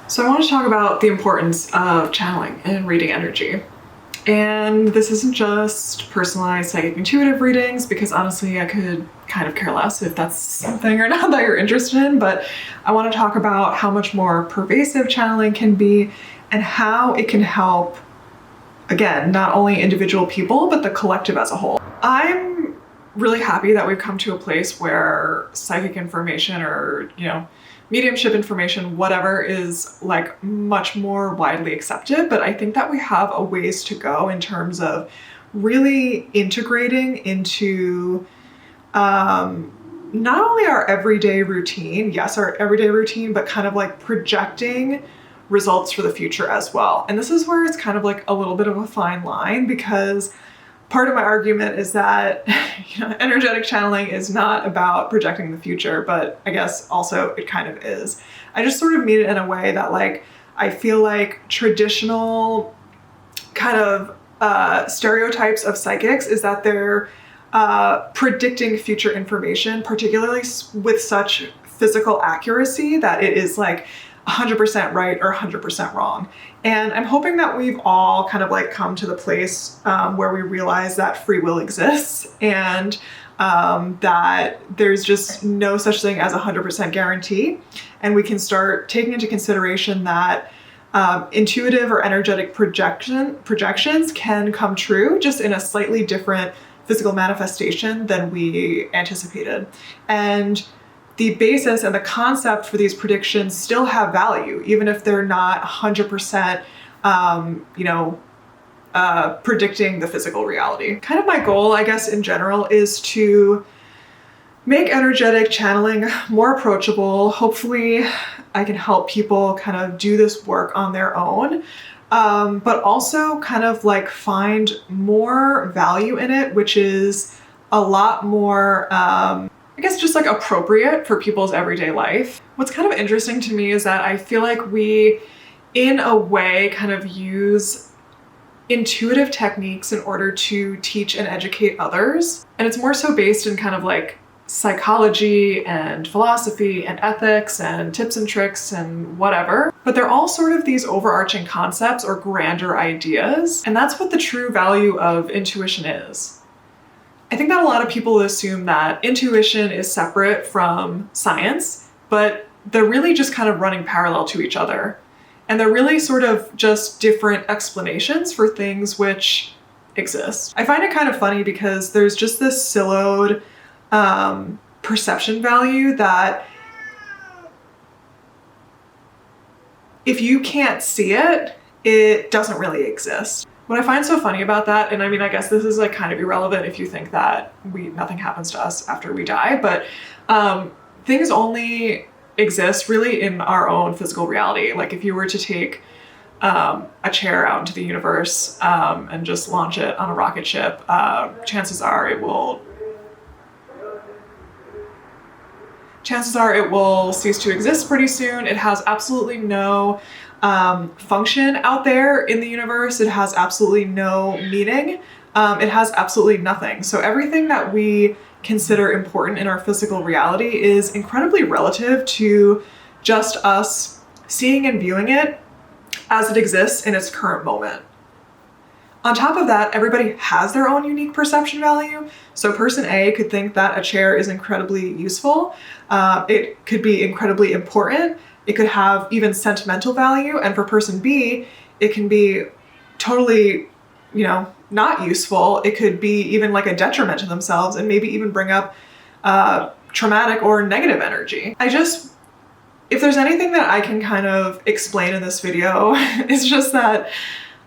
So I want to talk about the importance of channeling and reading energy. And this isn't just personalized psychic intuitive readings, because honestly I could kind of care less if that's something or not that you're interested in, but I want to talk about how much more pervasive channeling can be and how it can help, again, not only individual people, but the collective as a whole. I'm really happy that we've come to a place where psychic information or, mediumship information, whatever, is like much more widely accepted. But I think that we have a ways to go in terms of really integrating into not only our everyday routine, yes, our everyday routine, but kind of like projecting results for the future as well. And this is where it's kind of like a little bit of a fine line, because part of my argument is that energetic channeling is not about projecting the future, but I guess also it kind of is. I just sort of mean it in a way that I feel like traditional kind of stereotypes of psychics is that they're predicting future information, particularly with such physical accuracy that it is like 100% right or 100% wrong. And I'm hoping that we've all kind of come to the place where we realize that free will exists and that there's just no such thing as 100% guarantee. And we can start taking into consideration that intuitive or energetic projections can come true, just in a slightly different physical manifestation than we anticipated. And the basis and the concept for these predictions still have value, even if they're not 100%, predicting the physical reality. Kind of my goal, I guess, in general, is to make energetic channeling more approachable. Hopefully, I can help people kind of do this work on their own, but also kind of find more value in it, which is a lot more I guess just appropriate for people's everyday life. What's kind of interesting to me is that I feel like we, in a way, kind of use intuitive techniques in order to teach and educate others. And it's more so based in kind of psychology and philosophy and ethics and tips and tricks and whatever. But they're all sort of these overarching concepts or grander ideas. And that's what the true value of intuition is. I think that a lot of people assume that intuition is separate from science, but they're really just kind of running parallel to each other. And they're really sort of just different explanations for things which exist. I find it kind of funny because there's just this siloed perception value that if you can't see it, it doesn't really exist. What I find so funny about that, and I mean, I guess this is kind of irrelevant if you think that nothing happens to us after we die, but things only exist really in our own physical reality. Like if you were to take a chair out into the universe and just launch it on a rocket ship, chances are it will cease to exist pretty soon. It has absolutely no function out there in the universe. It has absolutely no meaning. It has absolutely nothing. So everything that we consider important in our physical reality is incredibly relative to just us seeing and viewing it as it exists in its current moment. On top of that, everybody has their own unique perception value. So person A could think that a chair is incredibly useful. It could be incredibly important. It could have even sentimental value. And for person B, it can be totally, not useful. It could be even a detriment to themselves and maybe even bring up traumatic or negative energy. If there's anything that I can kind of explain in this video, it's just that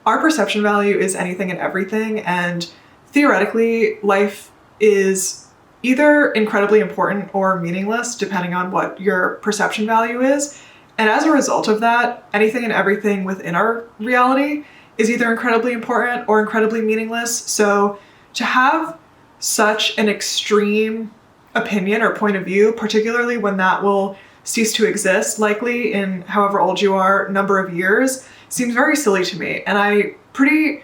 our perception value is anything and everything. And theoretically, life is either incredibly important or meaningless, depending on what your perception value is. And as a result of that, anything and everything within our reality is either incredibly important or incredibly meaningless. So to have such an extreme opinion or point of view, particularly when that will cease to exist, likely in however old you are, number of years, seems very silly to me. And I pretty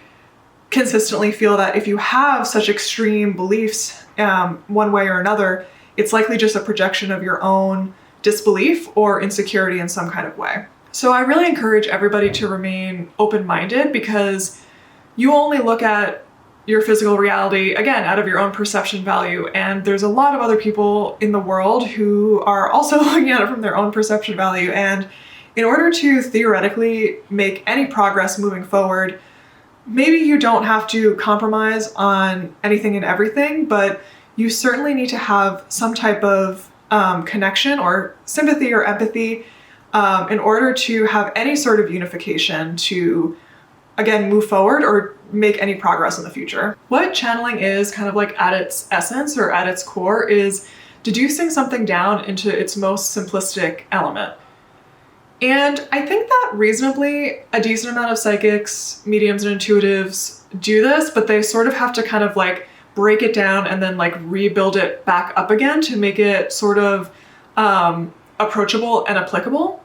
consistently feel that if you have such extreme beliefs one way or another, it's likely just a projection of your own disbelief or insecurity in some kind of way. So I really encourage everybody to remain open-minded, because you only look at your physical reality, again, out of your own perception value. And there's a lot of other people in the world who are also looking at it from their own perception value. And in order to theoretically make any progress moving forward, maybe you don't have to compromise on anything and everything, but you certainly need to have some type of connection or sympathy or empathy in order to have any sort of unification to, again, move forward or make any progress in the future. What channeling is, kind of like at its essence or at its core, is deducing something down into its most simplistic element. And I think that reasonably a decent amount of psychics, mediums, and intuitives do this, but they sort of have to kind of like break it down and then like rebuild it back up again to make it sort of approachable and applicable.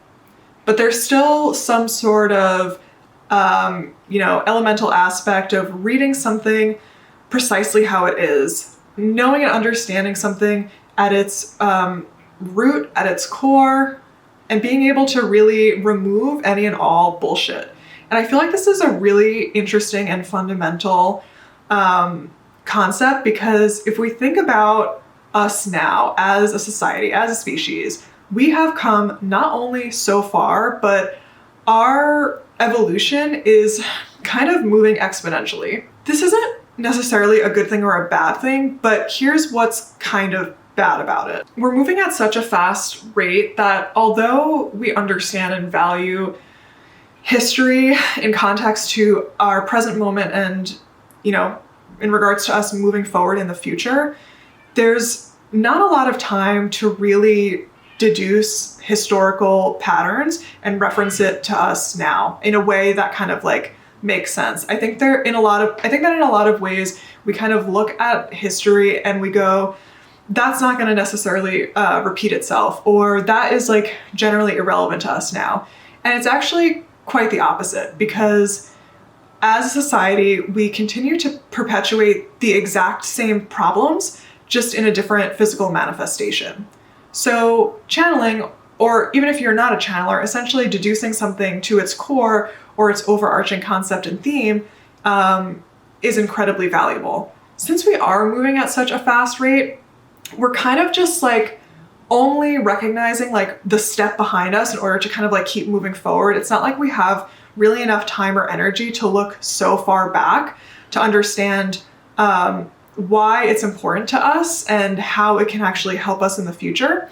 But there's still some sort of elemental aspect of reading something precisely how it is, knowing and understanding something at its root, at its core, and being able to really remove any and all bullshit. And I feel like this is a really interesting and fundamental concept, because if we think about us now as a society, as a species, we have come not only so far, but our evolution is kind of moving exponentially. This isn't necessarily a good thing or a bad thing, but here's what's kind of bad about it. We're moving at such a fast rate that although we understand and value history in context to our present moment and, in regards to us moving forward in the future, there's not a lot of time to really deduce historical patterns and reference it to us now in a way that kind of like makes sense. I think that in a lot of ways we kind of look at history and we go, that's not going to necessarily repeat itself, or that is like generally irrelevant to us now. And it's actually quite the opposite, because as a society, we continue to perpetuate the exact same problems, just in a different physical manifestation. So channeling, or even if you're not a channeler, essentially deducing something to its core or its overarching concept and theme is incredibly valuable. Since we are moving at such a fast rate, we're kind of just like only recognizing like the step behind us in order to kind of like keep moving forward. It's not like we have really enough time or energy to look so far back to understand why it's important to us and how it can actually help us in the future.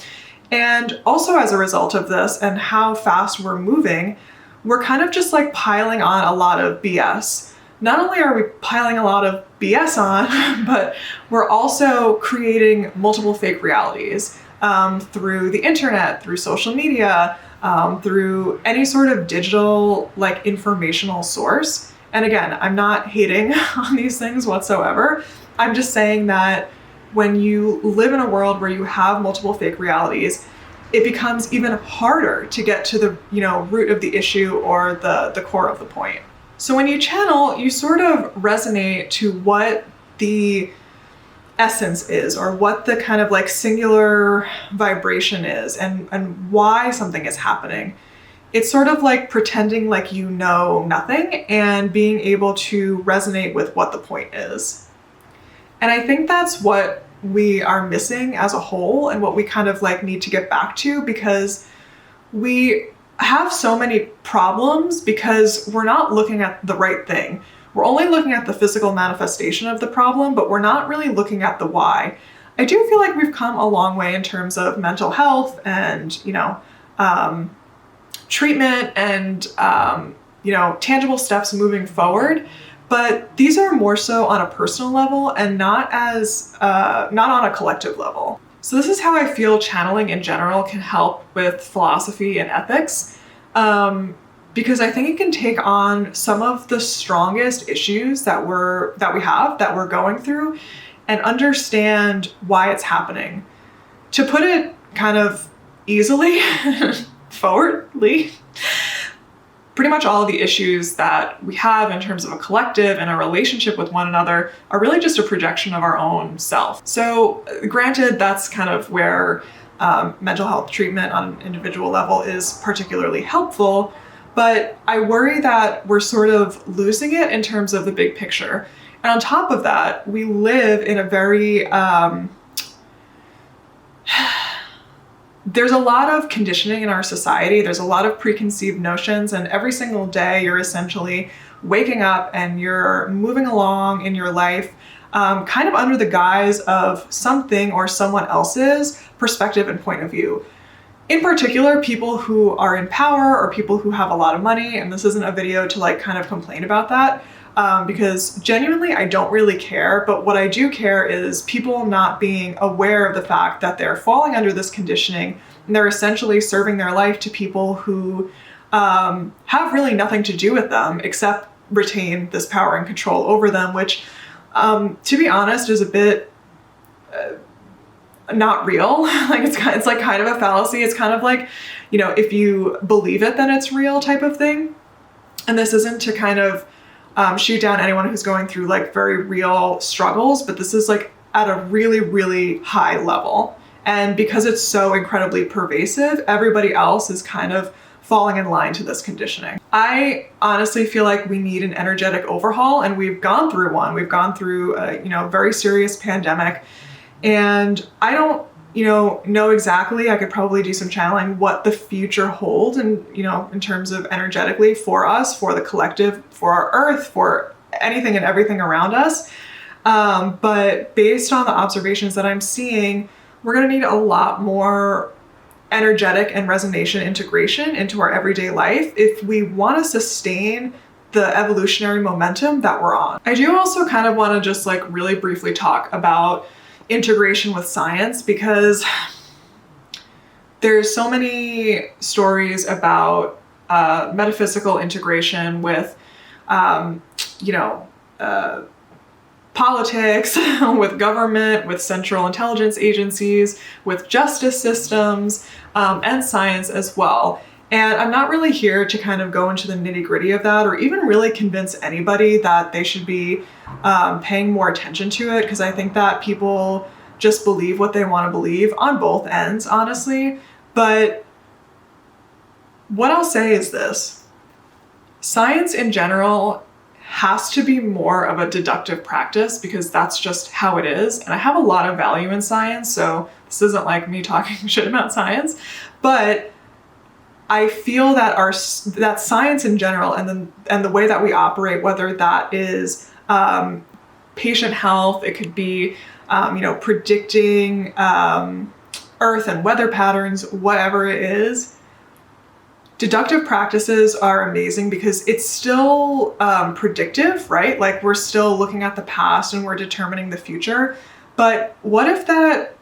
And also as a result of this and how fast we're moving, we're kind of just like piling on a lot of BS. Not only are we piling a lot of BS on, but we're also creating multiple fake realities through the internet, through social media, through any sort of digital like informational source. And again, I'm not hating on these things whatsoever. I'm just saying that when you live in a world where you have multiple fake realities, it becomes even harder to get to the root of the issue or the core of the point. So when you channel, you sort of resonate to what the essence is, or what the kind of like singular vibration is, and why something is happening. It's sort of like pretending like you know nothing and being able to resonate with what the point is. And I think that's what we are missing as a whole, and what we kind of like need to get back to, because we have so many problems because we're not looking at the right thing. We're only looking at the physical manifestation of the problem, but we're not really looking at the why. I do feel like we've come a long way in terms of mental health and, treatment and, tangible steps moving forward. But these are more so on a personal level and not on a collective level. So this is how I feel channeling in general can help with philosophy and ethics, because I think it can take on some of the strongest issues that we're going through, and understand why it's happening. To put it kind of easily, forwardly, pretty much all of the issues that we have in terms of a collective and a relationship with one another are really just a projection of our own self. So granted, that's kind of where mental health treatment on an individual level is particularly helpful. But I worry that we're sort of losing it in terms of the big picture. And on top of that, we live in a very, there's a lot of conditioning in our society. There's a lot of preconceived notions, and every single day you're essentially waking up and you're moving along in your life kind of under the guise of something or someone else's perspective and point of view. In particular, people who are in power or people who have a lot of money, and this isn't a video to like kind of complain about that, because genuinely I don't really care, but what I do care is people not being aware of the fact that they're falling under this conditioning and they're essentially serving their life to people who have really nothing to do with them except retain this power and control over them, which to be honest is a bit not real. Like it's like kind of a fallacy. It's kind of like, you know, if you believe it, then it's real type of thing. And this isn't to kind of shoot down anyone who's going through like very real struggles, but this is like at a really, really high level. And because it's so incredibly pervasive, everybody else is kind of falling in line to this conditioning. I honestly feel like we need an energetic overhaul, and we've gone through one. We've gone through a, you know, very serious pandemic. And I don't, you know exactly, I could probably do some channeling what the future holds and, you know, in terms of energetically for us, for the collective, for our earth, for anything and everything around us. But based on the observations that I'm seeing, we're going to need a lot more energetic and resonation integration into our everyday life if we want to sustain the evolutionary momentum that we're on. I do also kind of want to just like really briefly talk about integration with science, because there's so many stories about metaphysical integration with, you know, politics, with government, with central intelligence agencies, with justice systems, and science as well. And I'm not really here to kind of go into the nitty-gritty of that or even really convince anybody that they should be paying more attention to it, because I think that people just believe what they want to believe on both ends, honestly. But what I'll say is this: science in general has to be more of a deductive practice, because that's just how it is. And I have a lot of value in science, so this isn't like me talking shit about science, but I feel that that science in general and the way that we operate, whether that is patient health, it could be you know, predicting earth and weather patterns, whatever it is, deductive practices are amazing because it's still predictive, right? Like we're still looking at the past and we're determining the future. But what if that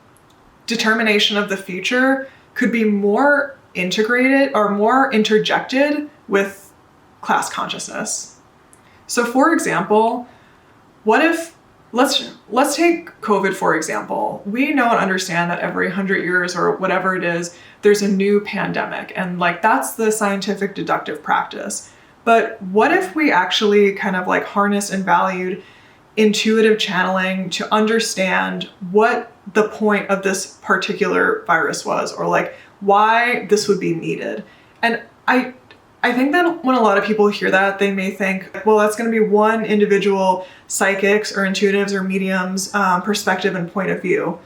determination of the future could be more integrated or more interjected with class consciousness? So for example, what if, let's take COVID for example. We know and understand that every 100 years or whatever it is, there's a new pandemic, and like that's the scientific deductive practice. But what if we actually kind of like harnessed and valued intuitive channeling to understand what the point of this particular virus was, or like why this would be needed? And I think that when a lot of people hear that, they may think, well, that's going to be one individual psychic's or intuitives or medium's perspective and point of view.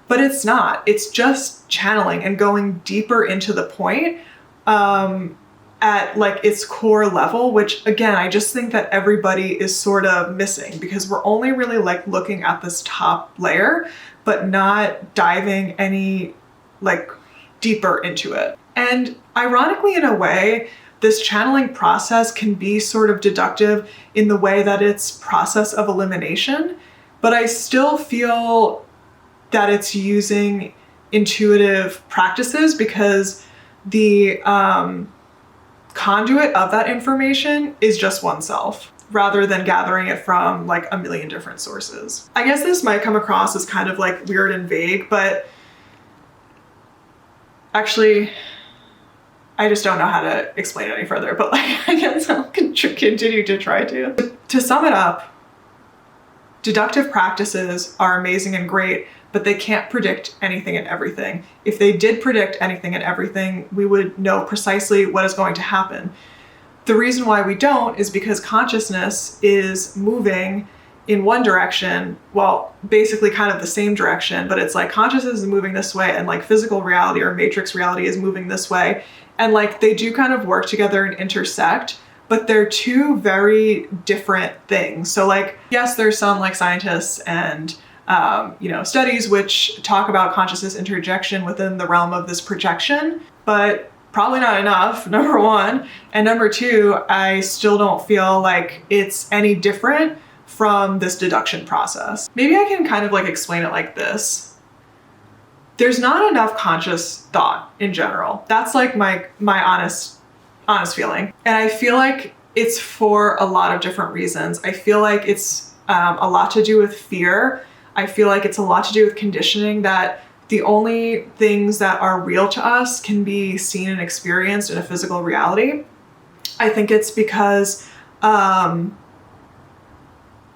But it's not. It's just channeling and going deeper into the point at like its core level, which again, I just think that everybody is sort of missing, because we're only really like looking at this top layer, but not diving any like deeper into it. And ironically, in a way, this channeling process can be sort of deductive in the way that it's process of elimination, but I still feel that it's using intuitive practices because the conduit of that information is just oneself, rather than gathering it from like a million different sources. I guess this might come across as kind of like weird and vague, but actually, I just don't know how to explain it any further, but like, I guess I'll continue to try to. To sum it up, Deductive practices are amazing and great, but they can't predict anything and everything. If they did predict anything and everything, we would know precisely what is going to happen. The reason why we don't is because consciousness is moving in one direction, well, basically kind of the same direction, but it's like consciousness is moving this way and like physical reality or matrix reality is moving this way. And like they do kind of work together and intersect, but they're two very different things. So like, yes, there's some like scientists and studies which talk about consciousness interjection within the realm of this projection, but probably not enough, number one. And number two, I still don't feel like it's any different from this deduction process. Maybe I can kind of like explain it like this. There's not enough conscious thought in general. That's like my honest feeling. And I feel like it's for a lot of different reasons. I feel like it's a lot to do with fear. I feel like it's a lot to do with conditioning, that the only things that are real to us can be seen and experienced in a physical reality. I think it's because, no,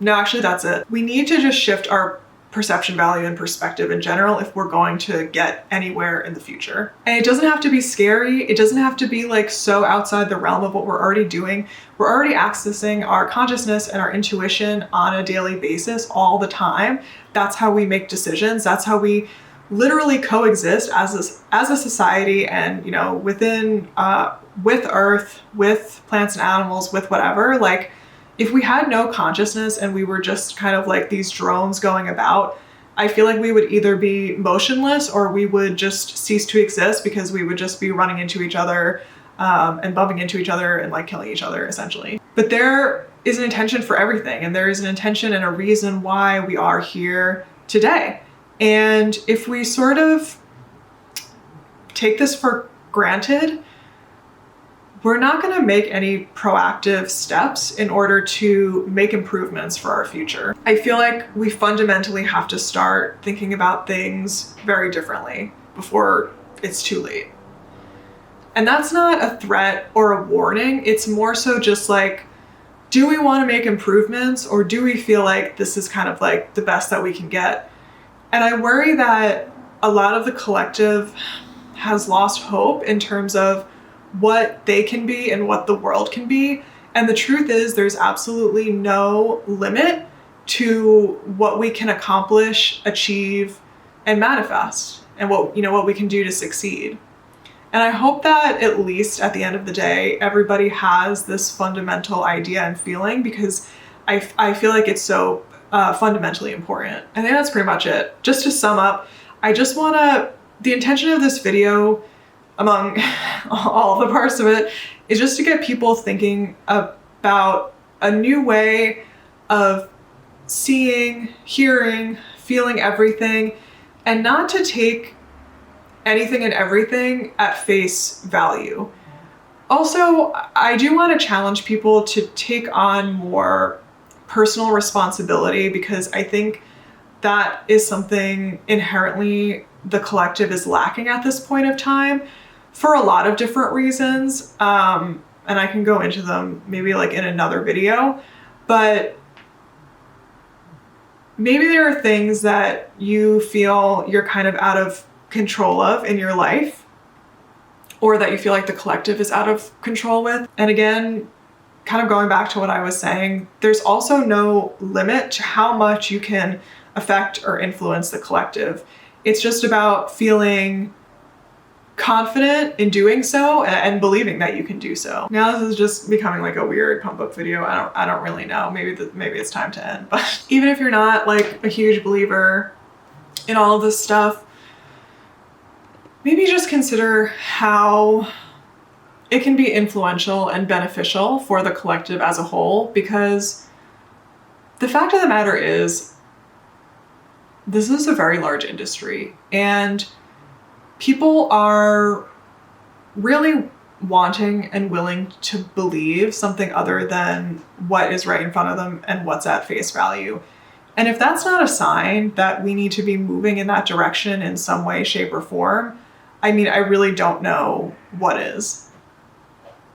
actually that's it. We need to just shift our perception value and perspective in general if we're going to get anywhere in the future. And it doesn't have to be scary. It doesn't have to be like so outside the realm of what we're already doing. We're already accessing our consciousness and our intuition on a daily basis all the time. That's how we make decisions. That's how we literally coexist as a society, and within with Earth, with plants and animals, with whatever. Like, if we had no consciousness and we were just kind of like these drones going about, I feel like we would either be motionless or we would just cease to exist, because we would just be running into each other and bumping into each other and like killing each other essentially. But there is an intention for everything, and there is an intention and a reason why we are here today. And if we sort of take this for granted, we're not going to make any proactive steps in order to make improvements for our future. I feel like we fundamentally have to start thinking about things very differently before it's too late. And that's not a threat or a warning. It's more so just like, do we want to make improvements, or do we feel like this is kind of like the best that we can get? And I worry that a lot of the collective has lost hope in terms of what they can be and what the world can be. And the truth is, there's absolutely no limit to what we can accomplish, achieve, and manifest, and what we can do to succeed. And I hope that at least at the end of the day, everybody has this fundamental idea and feeling, because I feel like it's so fundamentally important. I think that's pretty much it. Just to sum up, the intention of this video, among all the parts of it, is just to get people thinking about a new way of seeing, hearing, feeling everything, and not to take anything and everything at face value. Also, I do want to challenge people to take on more personal responsibility, because I think that is something inherently the collective is lacking at this point of time, for a lot of different reasons. And I can go into them maybe like in another video, but maybe there are things that you feel you're kind of out of control of in your life, or that you feel like the collective is out of control with. And again, kind of going back to what I was saying, there's also no limit to how much you can affect or influence the collective. It's just about feeling confident in doing so and believing that you can do so. Now this is just becoming like a weird pump up video. I don't really know. Maybe it's time to end. But even if you're not like a huge believer in all of this stuff, maybe just consider how it can be influential and beneficial for the collective as a whole, because the fact of the matter is, this is a very large industry, and people are really wanting and willing to believe something other than what is right in front of them and what's at face value. And if that's not a sign that we need to be moving in that direction in some way, shape, or form, I mean, I really don't know what is.